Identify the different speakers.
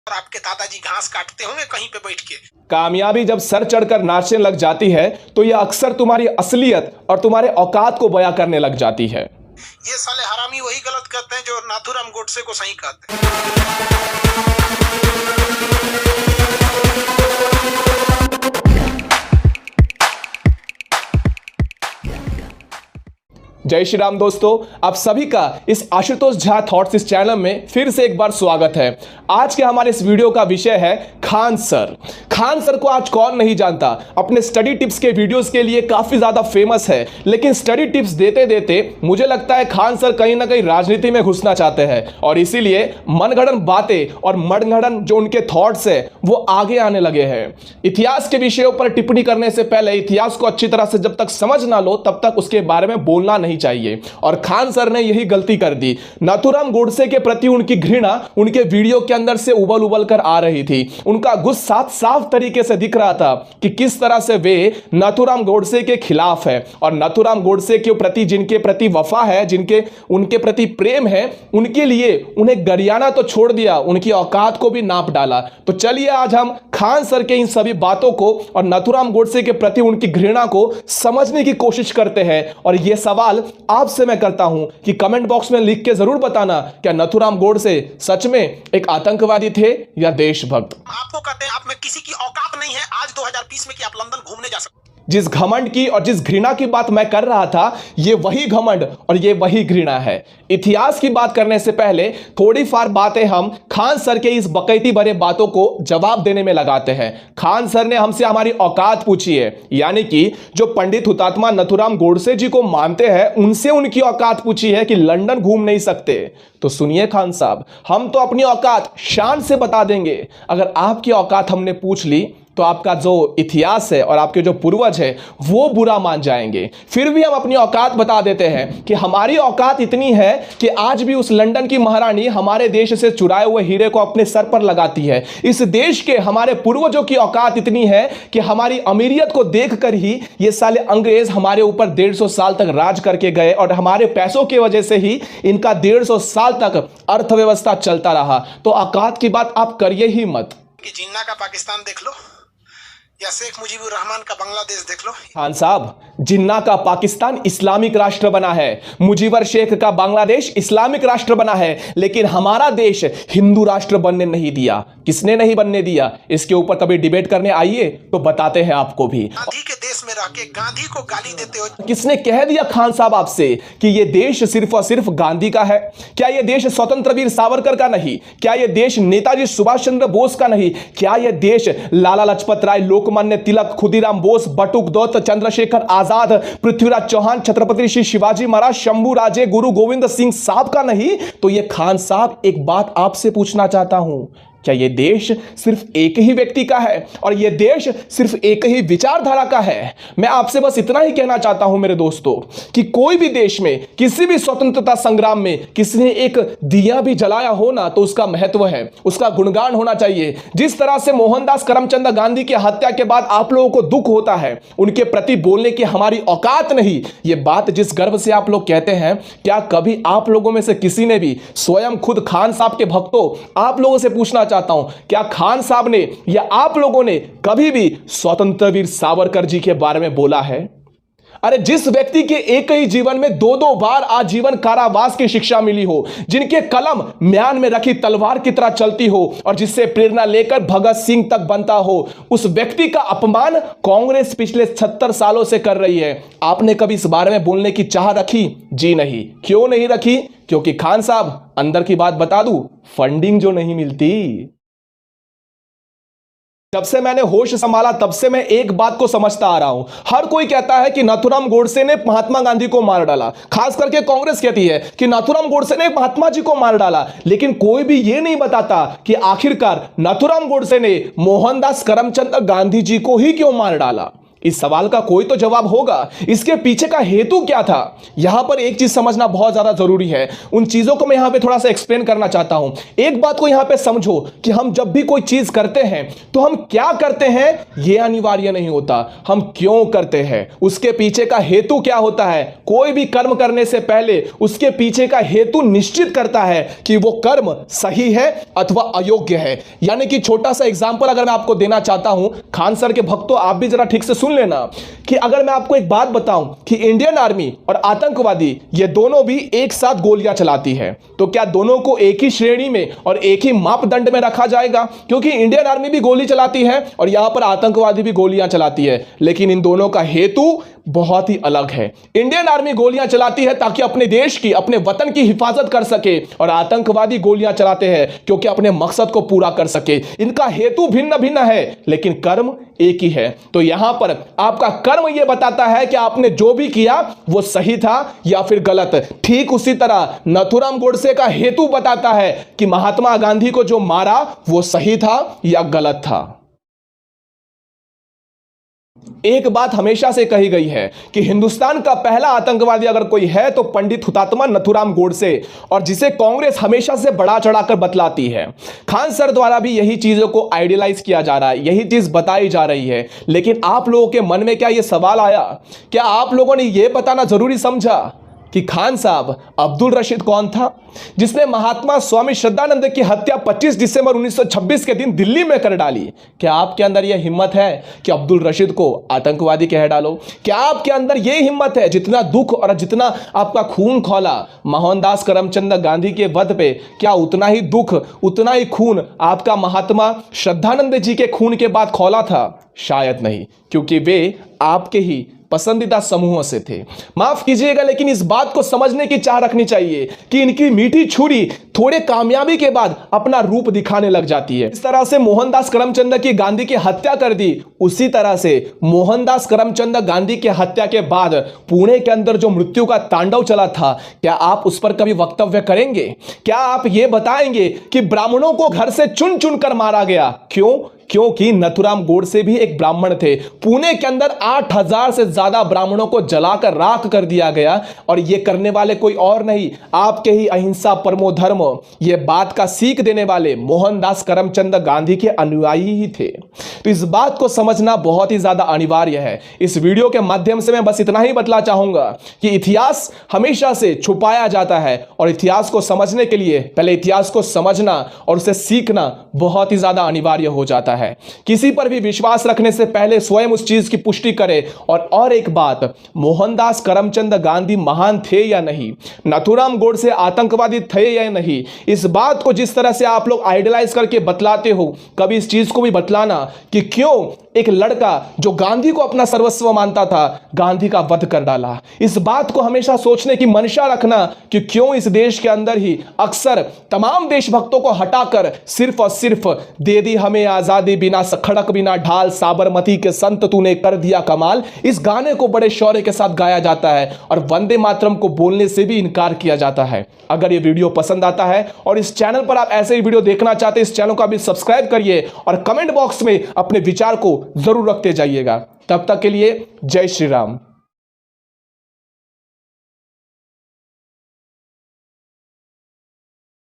Speaker 1: और आपके दादाजी घास काटते होंगे कहीं पे बैठ के।
Speaker 2: कामयाबी जब सर चढ़कर नाचने लग जाती है तो यह अक्सर तुम्हारी असलियत और तुम्हारे औकात को बयां करने लग जाती है।
Speaker 1: ये साले हरामी वही गलत कहते हैं जो नाथूराम गोडसे को सही कहते हैं।
Speaker 2: जय श्री राम दोस्तों, आप सभी का इस आशुतोष झा थॉट्स इस चैनल में फिर से एक बार स्वागत है। आज के हमारे इस वीडियो का विषय है खान सर। खान सर को आज कौन नहीं जानता, अपने स्टडी टिप्स के वीडियोस के लिए काफी ज्यादा फेमस है। लेकिन स्टडी टिप्स देते देते मुझे लगता है खान सर कहीं ना कहीं राजनीति में घुसना चाहते हैं और इसीलिए मनगढ़ंत बातें और मनगढ़ंत जो उनके थॉट्स है वो आगे आने लगे हैं। इतिहास के विषयों पर टिप्पणी करने से पहले इतिहास को अच्छी तरह से जब तक समझ ना लो तब तक उसके बारे में बोलना नहीं चाहिए, और खान सर ने यही गलती कर दी। नाथूराम गोडसे के प्रति उनकी घृणा उनके वीडियो के अंदर से उबल उबल कर आ रही थी। उनका गुस्सा साफ तरीके से दिख रहा था कि किस तरह से वे नाथूराम गोडसे के खिलाफ है और नाथूराम गोडसे के प्रति जिनके प्रति वफा है, जिनके उनके प्रति प्रेम है, उनके लिए उन्हें गरियाना तो छोड़ दिया, उनकी औकात को भी नाप डाला। तो चलिए आज हम खान सर के इन सभी बातों को और नाथूराम गोडसे के प्रति उनकी घृणा को समझने की कोशिश करते हैं। और यह सवाल आपसे मैं करता हूं कि कमेंट बॉक्स में लिख के जरूर बताना, क्या नाथूराम गोडसे सच में एक आतंकवादी थे या देशभक्त?
Speaker 1: आपको कहते हैं आप में किसी की औकात नहीं है आज 2020 में कि आप लंदन घूमने जा सकते।
Speaker 2: जिस घमंड की और जिस घृणा की बात मैं कर रहा था, ये वही घमंड और ये वही घृणा है। इतिहास की बात करने से पहले थोड़ी फार बातें हम खान सर के इस बकैती भरे बातों को जवाब देने में लगाते हैं। खान सर ने हमसे हमारी औकात पूछी है, यानी कि जो पंडित हुतात्मा नाथूराम गोडसे जी को मानते हैं उनसे उनकी औकात पूछी है कि लंदन घूम नहीं सकते। तो सुनिए खान साहब, हम तो अपनी औकात शान से बता देंगे। अगर आपकी औकात हमने पूछ ली तो आपका जो इतिहास है और आपके जो पूर्वज है वो बुरा मान जाएंगे। फिर भी हम अपनी औकात बता देते हैं कि हमारी औकात इतनी है कि आज भी उस लंदन की महारानी हमारे देश से चुराए हुए हीरे को अपने सर पर लगाती है। इस देश के हमारे पूर्वजों की औकात इतनी है कि हमारी अमीरियत को देखकर ही ये साले अंग्रेज हमारे ऊपर 150 साल तक राज करके गए और हमारे पैसों की वजह से ही इनका 150 साल तक अर्थव्यवस्था चलता रहा। तो औकात की बात आप करिए ही मत।
Speaker 1: कि जिन्ना का पाकिस्तान देख लो या शेख मुजीबुर रहमान का बांग्लादेश देख लो।
Speaker 2: खान साहब, जिन्ना का पाकिस्तान इस्लामिक राष्ट्र बना है, मुजीबर शेख का बांग्लादेश इस्लामिक राष्ट्र बना है, लेकिन हमारा देश हिंदू राष्ट्र बनने नहीं दिया। किसने नहीं बनने दिया, इसके ऊपर कभी डिबेट करने आइए तो बताते हैं आपको भी।
Speaker 1: गांधी के देश में रह के गांधी को गाली देते हो।
Speaker 2: किसने कह दिया खान साहब आपसे कि यह देश सिर्फ और सिर्फ गांधी का है? क्या यह देश स्वतंत्र वीर सावरकर का नहीं? क्या यह देश नेताजी सुभाष चंद्र बोस का नहीं? क्या यह देश लाला लाजपत राय, लोकमान्य तिलक, खुदीराम बोस, बटुक दत्त, चंद्रशेखर आजाद, पृथ्वीराज चौहान, छत्रपति श्री शिवाजी महाराज, शंभू राजे, गुरु गोविंद सिंह साहब का नहीं? तो ये खान साहब, एक बात आपसे पूछना चाहता हूं, क्या यह देश सिर्फ एक ही व्यक्ति का है और यह देश सिर्फ एक ही विचारधारा का है? मैं आपसे बस इतना ही कहना चाहता हूं मेरे दोस्तों कि कोई भी देश में किसी भी स्वतंत्रता संग्राम में किसी ने एक दिया भी जलाया हो ना तो उसका महत्व है, उसका गुणगान होना चाहिए। जिस तरह से मोहनदास करमचंद गांधी की हत्या के बाद आप लोगों को दुख होता है, उनके प्रति बोलने की हमारी औकात नहीं, यह बात जिस गर्व से आप लोग कहते हैं, क्या कभी आप लोगों में से किसी ने भी स्वयं खुद खान साहब के भक्तों आप लोगों से पूछना चाहता हूं, क्या खान साहब ने या आप लोगों ने कभी भी स्वतंत्र वीर सावरकर जी के बारे में बोला है? अरे जिस व्यक्ति के एक ही जीवन में दो दो बार आजीवन कारावास की शिक्षा मिली हो, जिनके कलम म्यान में रखी तलवार की तरह चलती हो और जिससे प्रेरणा लेकर भगत सिंह तक बनता हो, उस व्यक्ति का अपमान कांग्रेस पिछले 76 सालों से कर रही है। आपने कभी इस बारे में बोलने की चाह रखी? जी नहीं। क्यों नहीं रखी? क्योंकि खान साहब, अंदर की बात बता दूं, फंडिंग जो नहीं मिलती। जब से मैंने होश संभाला तब से मैं एक बात को समझता आ रहा हूं। हर कोई कहता है कि नाथूराम गोडसे ने महात्मा गांधी को मार डाला, खास करके कांग्रेस कहती है कि नाथूराम गोडसे ने महात्मा जी को मार डाला, लेकिन कोई भी यह नहीं बताता कि आखिरकार नाथूराम गोडसे ने मोहनदास करमचंद गांधी जी को ही क्यों मार डाला। इस सवाल का कोई तो जवाब होगा। इसके पीछे का हेतु क्या था? यहां पर एक चीज समझना बहुत ज्यादा जरूरी है। उन चीजों को मैं यहां पे थोड़ा सा एक्सप्लेन करना चाहता हूं। एक बात को यहां पे समझो कि हम जब भी कोई चीज करते हैं तो हम क्या करते हैं यह अनिवार्य नहीं होता, हम क्यों करते हैं, उसके पीछे का हेतु क्या होता है। कोई भी कर्म करने से पहले उसके पीछे का हेतु निश्चित करता है कि वो कर्म सही है अथवा अयोग्य है। यानी कि छोटा सा एग्जांपल अगर मैं आपको देना चाहता हूं, खान सर के भक्तों आप भी जरा ठीक से सुन लेना कि अगर मैं आपको एक बात बताऊं कि इंडियन आर्मी और आतंकवादी ये दोनों भी एक साथ गोलियां चलाती है, तो क्या दोनों को एक ही श्रेणी में और एक ही मापदंड में रखा जाएगा? क्योंकि इंडियन आर्मी भी गोली चलाती है और यहां पर आतंकवादी भी गोलियां चलाती है, लेकिन इन दोनों का हेतु बहुत ही अलग है। इंडियन आर्मी गोलियां चलाती है ताकि अपने देश की, अपने वतन की हिफाजत कर सके, और आतंकवादी गोलियां चलाते हैं क्योंकि अपने मकसद को पूरा कर सके। इनका हेतु भिन्न भिन्न है लेकिन कर्म एक ही है। तो यहां पर आपका कर्म यह बताता है कि आपने जो भी किया वो सही था या फिर गलत। ठीक उसी तरह नाथूराम गोडसे का हेतु बताता है कि महात्मा गांधी को जो मारा वो सही था या गलत था। एक बात हमेशा से कही गई है कि हिंदुस्तान का पहला आतंकवादी अगर कोई है तो पंडित हुतात्मा नाथूराम गोडसे, और जिसे कांग्रेस हमेशा से बड़ा चढ़ाकर बतलाती है। खान सर द्वारा भी यही चीजों को आइडियलाइज किया जा रहा है, यही चीज बताई जा रही है। लेकिन आप लोगों के मन में क्या यह सवाल आया, क्या आप लोगों ने यह बताना जरूरी समझा कि खान साहब अब्दुल रशीद कौन था, जिसने महात्मा स्वामी श्रद्धानंद की हत्या 25 दिसंबर 1926 के दिन दिल्ली में कर डाली? क्या आपके अंदर यह हिम्मत है कि अब्दुल रशीद को आतंकवादी कह डालो? क्या आपके अंदर यह हिम्मत है, जितना दुख और जितना आपका खून खौला मोहनदास करमचंद गांधी के वध पे, क्या उतना ही दुख, उतना ही खून आपका महात्मा श्रद्धानंद जी के खून के बाद खौला था? शायद नहीं, क्योंकि वे आपके ही पसंदीदा समूहों से थे। माफ कीजिएगा लेकिन इस बात को समझने की चाह रखनी चाहिए कि इनकी मीठी छुरी थोड़े कामयाबी के बाद अपना रूप दिखाने लग जाती है। इस तरह से मोहनदास करमचंद की गांधी की हत्या कर दी, उसी तरह से मोहनदास करमचंद गांधी की हत्या के बाद पुणे के अंदर जो मृत्यु का तांडव चला था, क्या आप उस पर कभी वक्तव्य करेंगे? क्या आप यह बताएंगे कि ब्राह्मणों को घर से चुन चुन कर मारा गया? क्यों? क्योंकि नाथूराम गोडसे भी एक ब्राह्मण थे। पुणे के अंदर 8000 से ज्यादा ब्राह्मणों को जलाकर राख कर दिया गया, और ये करने वाले कोई और नहीं, आपके ही अहिंसा परमो धर्म, ये बात का सीख देने वाले मोहनदास करमचंद गांधी के अनुयायी ही थे। तो इस बात को समझना बहुत ही ज्यादा अनिवार्य है। इस वीडियो के माध्यम से मैं बस इतना ही बतला चाहूंगा कि इतिहास हमेशा से छुपाया जाता है, और इतिहास को समझने के लिए पहले इतिहास को समझना और उसे सीखना बहुत ही ज्यादा अनिवार्य हो जाता है। किसी पर भी विश्वास रखने से पहले स्वयं उस चीज की पुष्टि करें। और एक बात, मोहनदास करमचंद गांधी महान थे या नहीं, नाथूराम गोडसे आतंकवादी थे या नहीं, इस बात को जिस तरह से आप लोग आइडियलाइज करके बतलाते हो, कभी इस चीज को भी बतलाना कि क्यों एक लड़का जो गांधी को अपना सर्वस्व मानता था, गांधी का वध कर डाला। इस बात को हमेशा सोचने की मंशा रखना कि क्यों इस देश के अंदर ही अक्सर तमाम देशभक्तों को हटाकर सिर्फ और सिर्फ दे दी हमें आजादी बिना खड़क बिना ढाल, साबरमती के संत तूने कर दिया कमाल, इस गाने को बड़े शौर्य के साथ गाया जाता है और वंदे मातरम को बोलने से भी इनकार किया जाता है। अगर ये वीडियो पसंद आता है और इस चैनल पर आप ऐसे ही वीडियो देखना चाहते हैं, इस चैनल को अभी सब्सक्राइब करिए और कमेंट बॉक्स में अपने विचार को जरूर रखते जाइएगा। तब तक के लिए जय श्री राम।